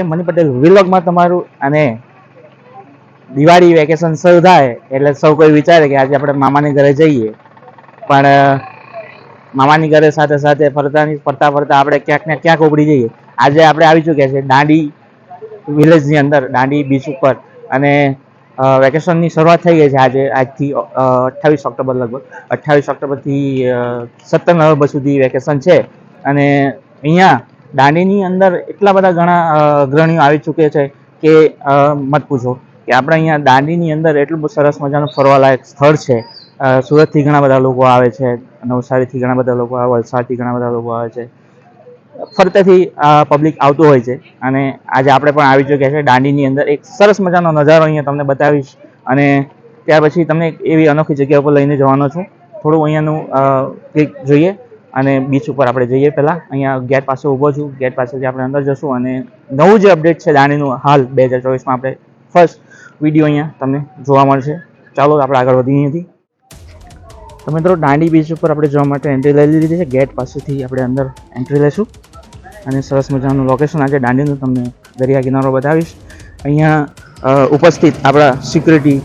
Money Patel વ્લોગમાં તમારું અને દિવાળી વેકેશન શરૂ થાય એટલે સૌ કોઈ વિચારે કે આજે આપણે મામાની ઘરે જઈએ, પણ મામાની ઘરે સાથે સાથે ફરતા આપણે ક્યાંક ને ક્યાંક ઉપડી જઈએ. આજે આપણે આવી ચૂક્યા છે દાંડી વિલેજની અંદર, દાંડી બીચ ઉપર, અને વેકેશનની શરૂઆત થઈ ગઈ છે. આજથી 28 ઓક્ટોબર, લગભગ 28 ઓક્ટોબરથી 17 નવેમ્બર સુધી વેકેશન છે. અને અહીંયા દાંડીની અંદર એટલા બધા ઘણા અગ્રણીઓ આવી ચૂકે છે કે મત પૂછો. કે આપણે અહીંયા દાંડીની અંદર એટલું બહુ સરસ મજાનું ફરવાલાયક સ્થળ છે. સુરતથી ઘણા બધા લોકો આવે છે, નવસારીથી ઘણા બધા લોકો આવે, વલસાડથી ઘણા બધા લોકો આવે છે, ફરતેથી પબ્લિક આવતું હોય છે. અને આજે આપણે પણ આવી ચૂક્યા છે દાંડીની અંદર. એક સરસ મજાનો નજારો અહીંયા તમને બતાવીશ, અને ત્યાર પછી તમને એવી અનોખી જગ્યા ઉપર લઈને જવાનો છું. થોડું અહીંયાનું કંઈક જોઈએ અને બીચ ઉપર આપણે જઈએ. પહેલાં અહીંયા ગેટ પાસે ઊભો છું, ગેટ પાસેથી આપણે અંદર જશું અને નવું જે અપડેટ છે દાંડીનું હાલ 2024માં આપણે ફર્સ્ટ વિડીયો અહીંયા તમને જોવા મળશે. ચાલો આપણે આગળ વધીએ અહીંયાથી. તો મિત્રો દાંડી બીચ ઉપર આપણે જવા માટે એન્ટ્રી લઈ લીધી છે. ગેટ પાસેથી આપણે અંદર એન્ટ્રી લઈશું અને સરસ મજાનું લોકેશન આજે દાંડીનું તમને દરિયા કિનારો બતાવીશ. અહીંયા ઉપસ્થિત આપણા સિક્યુરિટી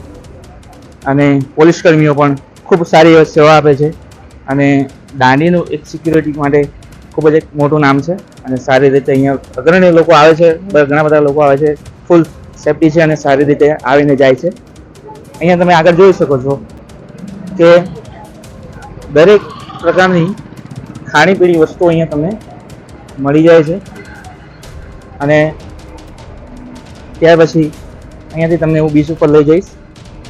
અને પોલીસ કર્મીઓ પણ ખૂબ સારી સેવા આપે છે. અને દાંડીનું એક સિક્યુરિટી માટે ખૂબ જ એક મોટું નામ છે અને સારી રીતે અહીંયા અગ્રણી લોકો આવે છે, ઘણા બધા લોકો આવે છે. ફૂલ સેફટી છે અને સારી રીતે આવીને જાય છે. અહીંયા તમે આગળ જોઈ શકો છો કે દરેક પ્રકારની ખાણીપીણી વસ્તુઓ અહીંયા તમને મળી જાય છે. અને ત્યાર પછી અહીંયાથી તમને હું બીચ ઉપર લઈ જઈશ.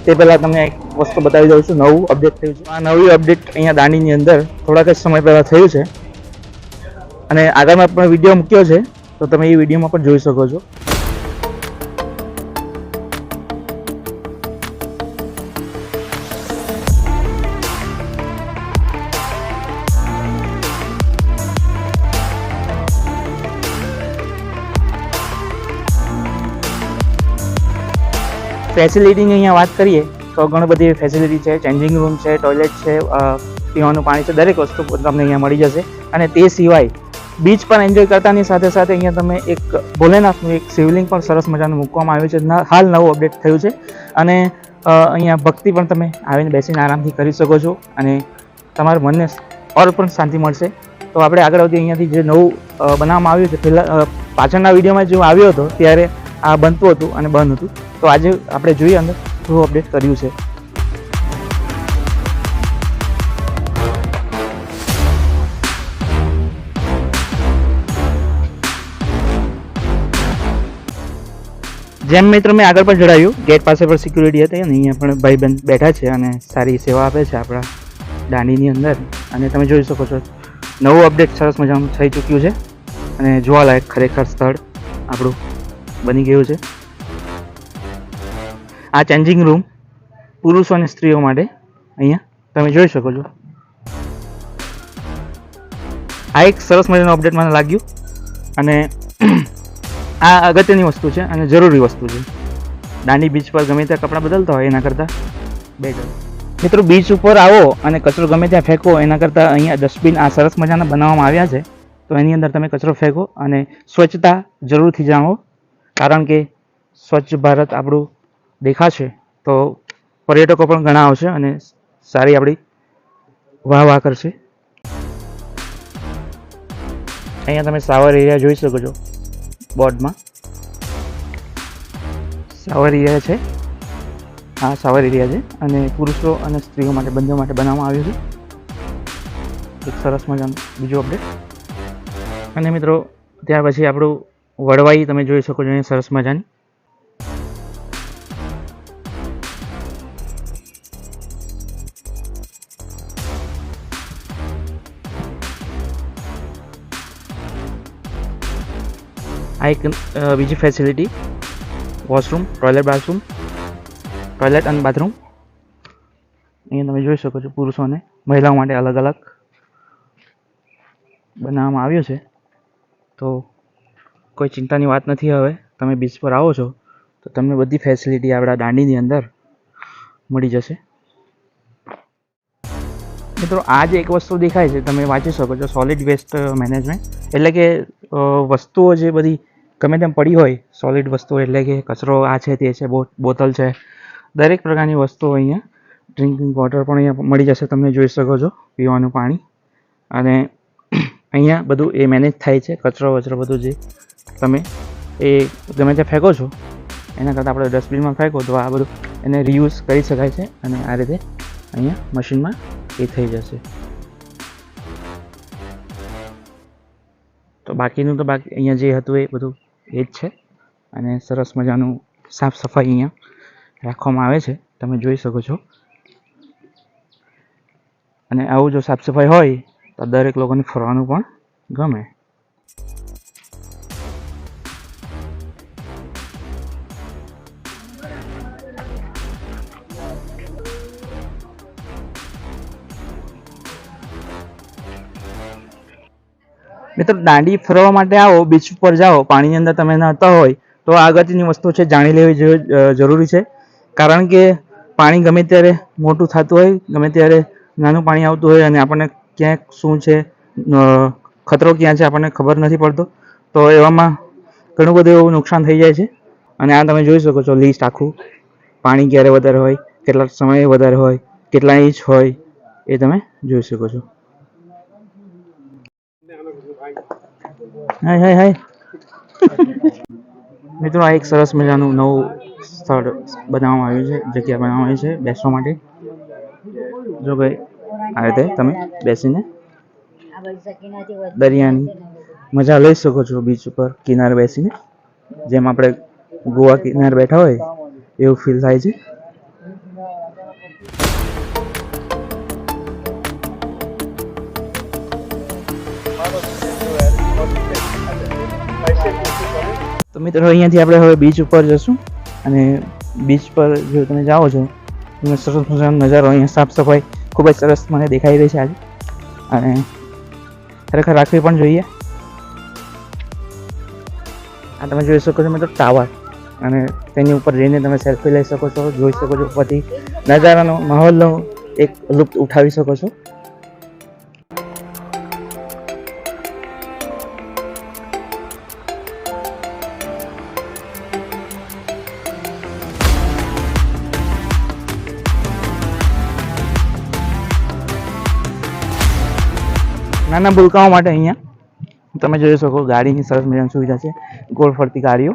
તે પહેલાં તમને એક વસ્તુ બતાવી દઉં છું, નવું અપડેટ થયું છે. આ નવી અપડેટ અહીંયા દાંડીની અંદર થોડાક જ સમય પહેલાં થયું છે અને આગળમાં પણ વિડીયો મૂક્યો છે, તો તમે એ વિડીયોમાં પણ જોઈ શકો છો. ફેસિલિટીની અહીંયા વાત કરીએ તો ઘણી બધી ફેસિલિટી છે. ચેન્જિંગ રૂમ છે, ટોયલેટ છે, પીવાનું પાણી છે, દરેક વસ્તુ તમને અહીંયા મળી જશે. અને તે સિવાય બીચ પણ એન્જોય કરતાની સાથે સાથે અહીંયા તમે એક ભોલેનાથનું એક શિવલિંગ પણ સરસ મજાનું મૂકવામાં આવ્યું છે. હાલ નવું અપડેટ થયું છે. અને અહીંયા ભક્તિ પણ તમે આવીને બેસીને આરામથી કરી શકો છો અને તમારા મનને ઓર પણ શાંતિ મળશે. તો આપણે આગળ વધી અહીંયાથી જે નવું બનાવવામાં આવ્યું છે, પહેલાં પાછળના વિડીયોમાં જો આવ્યો હતો ત્યારે આ બનતું હતું અને બંધ હતું. તો આજે આપણે જોઈએ અંદર શું અપડેટ કર્યું છે. જેમ મિત્રો મેં આગળ પણ જણાવ્યું, ગેટ પાસે પણ સિક્યુરિટી હતી અને અહીંયા પણ ભાઈબંધ બેઠા છે અને સારી સેવા આપે છે આપણા દાંડીની અંદર. અને તમે જોઈ શકો છો નવું અપડેટ સરસ મજાનું થઈ ચૂક્યું છે અને જોવાલાયક ખરેખર સ્થળ આપણું બની ગયું છે. આ ચેન્જિંગ રૂમ પુરુષો અને સ્ત્રીઓ માટે અહીંયા તમે જોઈ શકો છો. આ એક સરસ મજાનું અપડેટ મને લાગ્યું અને આ અગત્યની વસ્તુ છે અને જરૂરી વસ્તુ છે. દાંડી બીચ પર ગમે ત્યાં કપડાં બદલતા હોય એના કરતાં બેટર. મિત્રો બીચ ઉપર આવો અને કચરો ગમે ત્યાં ફેંકો એના કરતાં અહીંયા ડસ્ટબિન આ સરસ મજાના બનાવવામાં આવ્યા છે. તો એની અંદર તમે કચરો ફેંકો અને સ્વચ્છતા જરૂરથી જાણો, કારણ કે સ્વચ્છ ભારત આપણું દેખાશે તો પર્યટકો પણ ઘણા આવશે અને સારી આપણી વાહ કરશે. અહીંયા તમે શાવર એરિયા જોઈ શકો છો. બોર્ડમાં શાવર એરિયા છે, આ શાવર એરિયા છે અને પુરુષો અને સ્ત્રીઓ માટે બંને માટે બનાવવામાં આવ્યું છે. એક સરસ મજાનું બીજું અપડેટ. અને મિત્રો ત્યાર પછી આપણું વડવાઈ તમે જોઈ શકો છો અહીંયા સરસ મજાની. આ એક બીજી facility, washroom, toilet, bathroom, toilet અને બાથરૂમ અહીંયા તમે જોઈ શકો છો. પુરુષો અને મહિલાઓ માટે અલગ અલગ બનાવવામાં આવ્યું છે. તો કોઈ ચિંતાની વાત નથી. હવે તમે બીચ પર આવો છો તો તમને બધી ફેસિલિટી આપણા દાંડીની અંદર મળી જશે. મિત્રો આ જે એક વસ્તુ દેખાય છે તમે વાંચી શકો છો, સોલિડ વેસ્ટ મેનેજમેન્ટ, એટલે કે વસ્તુઓ જે બધી ગમે તેમ પડી હોય સોલિડ વસ્તુ એટલે કે કચરો આ છે તે છે બોટલ છે દરેક પ્રકારની વસ્તુઓ અહીંયા ડ્રિંકિંગ વોટર પણ અહીંયા મળી જશે તમને જોઈ શકો છો પીવાનું પાણી અને અહીંયા બધું એ મેનેજ થાય છે કચરો વચરો બધું જે તમે એ ગમે ત્યાં ફેંકો છો એના કરતાં આપણે ડસ્ટબિનમાં ફેંકો તો આ બધું એને રીયુઝ કરી શકાય છે અને આ રીતે અહીંયા મશીનમાં એ થઈ જશે તો બાકીનું તો બાકી અહીંયા જે હતું એ બધું એ જ છે અને સરસ મજાનું સાફ સફાઈ અહીંયા રાખવામાં આવે છે તમે જોઈ શકો છો અને આવું જો સાફ સફાઈ હોય તો દરેક લોકોને ફરવાનું પણ ગમે મિત્રો દાંડી ફરવા માટે આવો બીચ ઉપર જાઓ પાણીની અંદર તમે નહાતા હોય તો આ અગત્યની વસ્તુ છે જાણી લેવી જરૂરી છે કારણ કે પાણી ગમે ત્યારે મોટું થતું હોય ગમે ત્યારે નાનું પાણી આવતું હોય અને આપણને ક્યાંક શું છે ખતરો ક્યાં છે આપણને ખબર નથી પડતો તો એવામાં ઘણું બધું એવું નુકસાન થઈ જાય છે અને આ તમે જોઈ શકો છો લિસ્ટ આખું પાણી ક્યારે વધારે હોય કેટલા સમય વધારે હોય કેટલા ઇંચ હોય એ તમે જોઈ શકો છો હાય હાય હાય મિત્રો આ એક સરસ મજાનું નવું સ્થળ બનાવવામાં આવ્યું છે જગ્યા બનાવવામાં આવી છે બેસવા માટે જો ભાઈ આ રીતે તમે બેસીને દરિયાની મજા લઈ શકો છો બીચ ઉપર કિનારે બેસીને જેમ આપણે ગોવા કિનારે બેઠા હોય એવું ફીલ થાય છે તો મિત્રો અહીંયાથી આપણે હવે બીચ ઉપર જશું અને બીચ પર જો તમે જાઓ છો તમે સરસ મજાનો નજારો અહીંયા સાફ સફાઈ ખૂબ જ સરસ મને દેખાઈ રહી છે આજે અને ખરેખર રાખવી પણ જોઈએ આ તમે જોઈ શકો છો મિત્રો ટાવર અને તેની ઉપર જઈને તમે સેલ્ફી લઈ શકો છો જોઈ શકો છો ઉપરથી નજારાનો માહોલનો એક લુપ્ત ઉઠાવી શકો છો નાના ભૂલકાઓ માટે અહીંયા તમે જોઈ શકો ગાડીની સરસ મજાની સુવિધા છે ગોળ ફરતી ગાડીઓ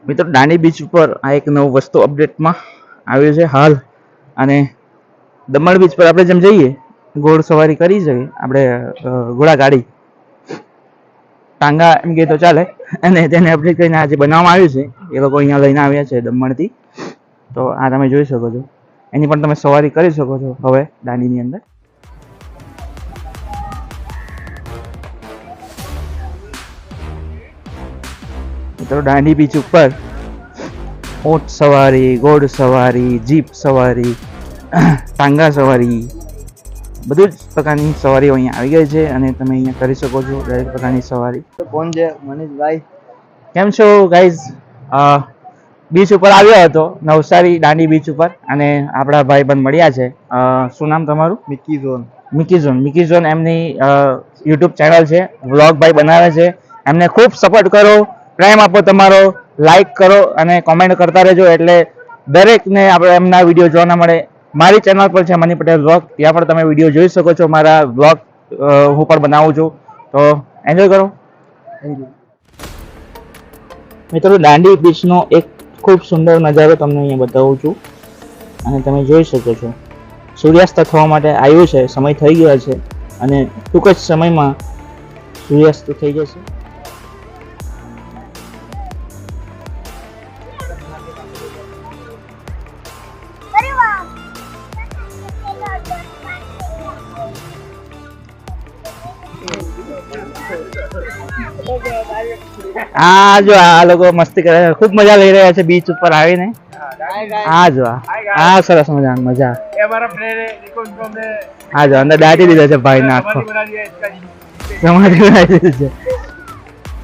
મિત્રો દાંડી બીચ ઉપર આ એક નવું વસ્તુ અપડેટમાં આવ્યું છે હાલ અને દમણ બીચ પર આપણે જેમ જઈએ ઘોડ સવારી કરી જઈએ આપણે ઘોડા ગાડી ટાંગા એમ કહે તો ચાલે અને તેને અપડેટ કરીને આજે બનાવવામાં આવ્યું છે એ લોકો અહીંયા લઈને આવ્યા છે દમણથી તો આ તમે જોઈ શકો છો એની પણ તમે સવારી કરી શકો છો હવે દાંડીની અંદર મિત્રો દાંડી બીચ ઉપર ઊંટ સવારી ઘોડ સવારી જીપ સવારી ટાંગા સવારી બધું જ પ્રકારની સવારીઓ અહીંયા આવી ગઈ છે અને તમે અહીંયા કરી શકો છો દરેક પ્રકારની સવારી કોણ છે મનીષભાઈ કેમ છો ગાઈઝ બીચ ઉપર આવ્યો હતો નવસારી દાંડી બીચ ઉપર અને આપણા ભાઈ બંધ મળ્યા છે શું નામ તમારું મિકી ઝોન એમની યુટ્યુબ ચેનલ છે વ્લોગ ભાઈ બનાવે છે એમને ખૂબ સપોર્ટ કરો પ્રેમ આપો તમારો લાઈક કરો અને કોમેન્ટ કરતા રહેજો એટલે દરેકને આપણે એમના વિડીયો જોવા મળે મારી ચેનલ પર છે મની પટેલ વ્લોગ ત્યાં પણ તમે વિડીયો જોઈ શકો છો મારા વ્લોગ હું પણ બનાવું છું તો એન્જોય કરો મિત્રો દાંડી બીચનો એક ખૂબ સુંદર નજારો તમને અહીંયા બતાવું છું અને તમે જોઈ શકો છો સૂર્યાસ્ત થવા માટે આવ્યું છે સમય થઈ ગયો છે અને ટૂંક જ સમયમાં સૂર્યાસ્ત થઈ જશે આ જો આ લોકો મસ્તી કરે ખૂબ મજા લઈ રહ્યા છે બીચ ઉપર આવીને આ જો આ સરસ મજાનું મજા આ જો અંદર દાટી દીધો છે ભાઈ ને આખો સમાધિ બનાવી દીધું છે.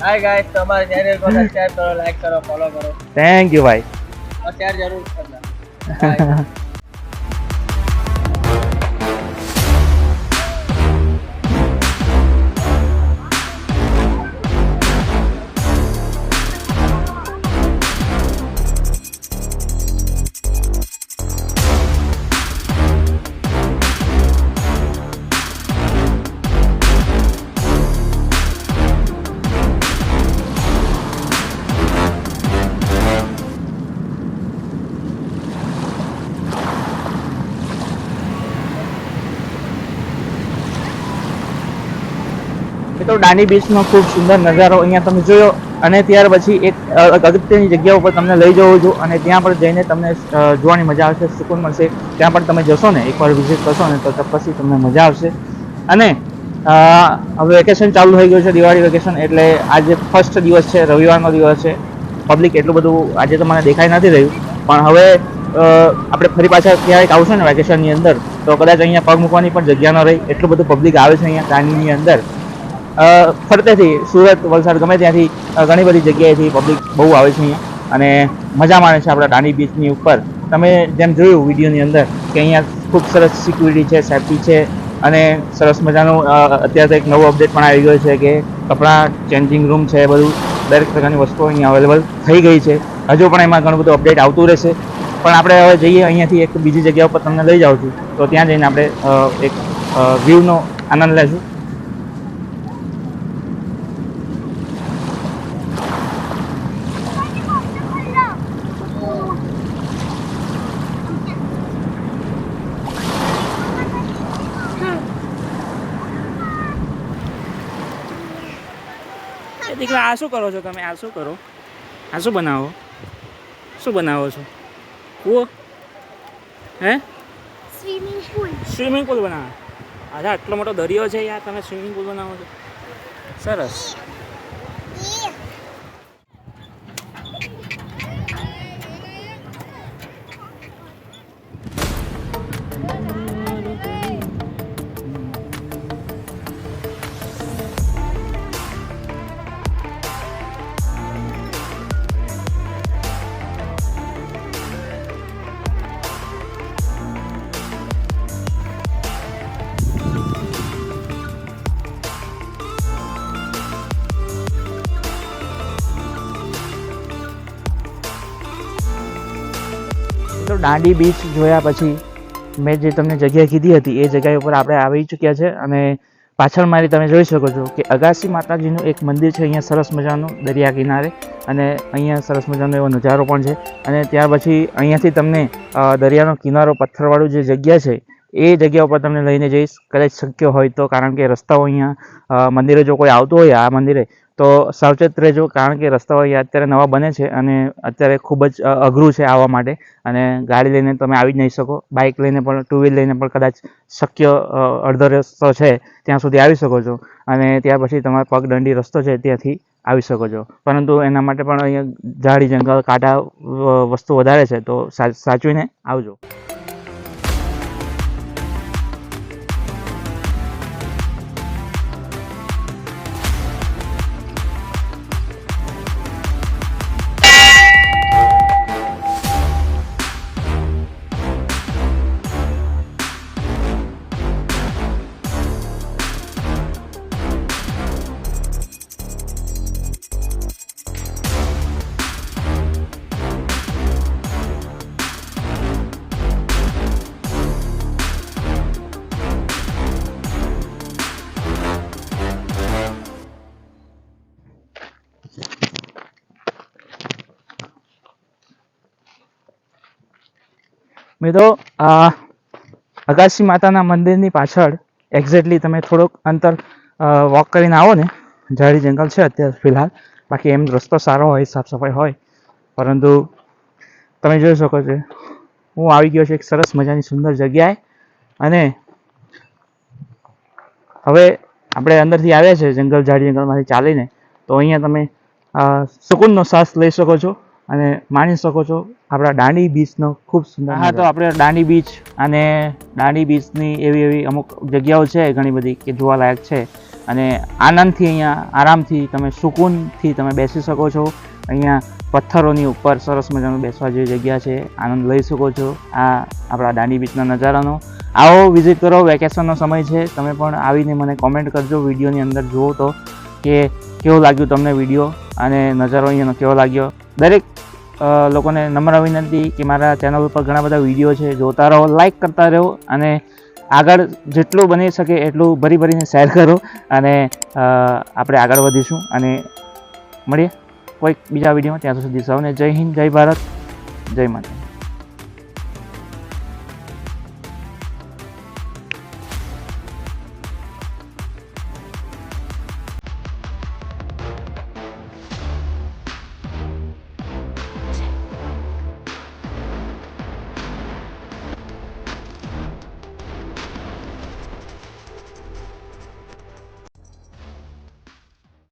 हाय गाइस, तो हमारे चैनल को सब्सक्राइब करो, लाइक करो, फॉलो करो થેન્ક યુ ભાઈ. और शेयर जरूर करना. મિત્રો દાંડી બીચનો ખૂબ સુંદર નજારો અહીંયા તમે જોયો અને ત્યાર પછી એક અગત્યની જગ્યા ઉપર તમને લઈ જવું છું અને ત્યાં પણ જઈને તમને જોવાની મજા આવશે, સુકૂન મળશે. ત્યાં પણ તમે જશો ને એકવાર વિઝિટ કરશો ને તો ચોક્કસથી તમને મજા આવશે. અને હવે વેકેશન ચાલુ થઈ ગયું છે, દિવાળી વેકેશન, એટલે આજે ફર્સ્ટ દિવસ છે, રવિવારનો દિવસ છે. પબ્લિક એટલું બધું આજે તો મને દેખાઈ નથી રહ્યું, પણ હવે આપણે ફરી પાછા ક્યારેક આવશું ને વેકેશનની અંદર તો કદાચ અહીંયા પગ મૂકવાની પણ જગ્યા ન રહી, એટલું બધું પબ્લિક આવે છે અહીંયા દાંડીની અંદર. ફરતેથી સુરત, વલસાડ ગમે ત્યાંથી ઘણી બધી જગ્યાએથી પબ્લિક બહુ આવે છે અહીંયા અને મજા માણે છે આપણા દાંડી બીચની ઉપર. તમે જેમ જોયું વિડીયોની અંદર કે અહીંયા ખૂબ સરસ સિક્યુરિટી છે, સેફ્ટી છે અને સરસ મજાનું અત્યારે તો એક નવો અપડેટ પણ આવી ગયો છે કે કપડાં ચેન્જિંગ રૂમ છે, બધું દરેક પ્રકારની વસ્તુઓ અહીંયા અવેલેબલ થઈ ગઈ છે. હજુ પણ એમાં ઘણું બધું અપડેટ આવતું રહેશે. પણ આપણે હવે જઈએ અહીંયાથી એક બીજી જગ્યા ઉપર તમને લઈ જાઉં છું, તો ત્યાં જઈને આપણે એક વ્યૂનો આનંદ લેશું. દીકરા આ શું કરો છો તમે? આ શું કરો? આ શું બનાવો? શું બનાવો છો? કૂવો? હે? સ્વિમિંગ પુલ બનાવો? અચ્છા, આટલો મોટો દરિયો છે યાર, તમે સ્વિમિંગ પુલ બનાવો છો? સરસ. તો દાંડી બીચ જોયા પછી મેં જે તમને જગ્યા કીધી હતી એ જગ્યા ઉપર આપણે આવી ચૂક્યા છે અને પાછળ મારી તમે જોઈ શકો છો કે અગાસી માતાજીનું એક મંદિર છે અહીંયા સરસ મજાનું દરિયા કિનારે, અને અહીંયા સરસ મજાનો એવો નજારો પણ છે. અને ત્યાર પછી અહીંયાથી તમને દરિયાનો કિનારો પથ્થરવાળું જે જગ્યા છે એ જગ્યા ઉપર તમને લઈને જઈશ કદાચ શક્ય હોય તો, કારણ કે રસ્તાઓ અહીંયા મંદિરે જો કોઈ આવતું હોય આ મંદિરે તો સાવચેત રહેજો, કારણ કે રસ્તાઓ અહીંયા અત્યારે નવા બને છે અને અત્યારે ખૂબ જ અઘરું છે આવવા માટે. અને ગાડી લઈને તમે આવી જ નહીં શકો, બાઇક લઈને પણ, ટુ વ્હીલ લઈને પણ કદાચ શક્ય અડધો રસ્તો છે ત્યાં સુધી આવી શકો છો અને ત્યાર પછી તમારે પગદંડી રસ્તો છે ત્યાંથી આવી શકો છો. પરંતુ એના માટે પણ અહીંયા ઝાડી જંગલ કાંટા વસ્તુ વધારે છે, તો સાચવીને આવજો. મિત્રો અગાસી માતાના મંદિરની પાછળ એક્ઝેક્ટલી તમે થોડોક અંતર વોક કરીને આવો ને, ઝાડી જંગલ છે અત્યારે ફિલહાલ, બાકી એમ રસ્તો સારો હોય, સાફ સફાઈ હોય, પરંતુ તમે જોઈ શકો છો હું આવી ગયો છું એક સરસ મજાની સુંદર જગ્યાએ. અને હવે આપણે અંદરથી આવ્યા છે જંગલ, ઝાડી જંગલમાંથી ચાલીને, તો અહીંયા તમે સુકૂનનો શ્વાસ લઈ શકો છો અને માણી શકો છો આપણા દાંડી બીચનો ખૂબ સુંદર. હા, તો આપણે દાંડી બીચ અને દાંડી બીચની એવી એવી અમુક જગ્યાઓ છે ઘણી બધી કે જોવાલાયક છે અને આનંદથી અહીંયા આરામથી તમે સુકૂનથી તમે બેસી શકો છો. અહીંયા પથ્થરોની ઉપર સરસ મજાનું બેસવા જેવી જગ્યા છે, આનંદ લઈ શકો છો આ આપણા દાંડી બીચના નજારાનો. આવો વિઝિટ કરો, વેકેશનનો સમય છે, તમે પણ આવીને મને કોમેન્ટ કરજો વિડીયોની અંદર જુઓ તો કે કેવું લાગ્યું તમને વિડીયો અને નજારો અહીંયાનો કેવો લાગ્યો. દરેક લોકોને નમ્ર વિનંતી કે મારા ચેનલ ઉપર ઘણા બધા વિડીયો છે, જોતા રહો, લાઈક કરતા રહો અને આગળ જેટલું બની શકે એટલું ભરીને શેર કરો અને આપણે આગળ વધીશું અને મળીએ કોઈક બીજા વિડીયોમાં. ત્યાં સુધી સૌને જય હિન્દ, જય ભારત, જય માતા.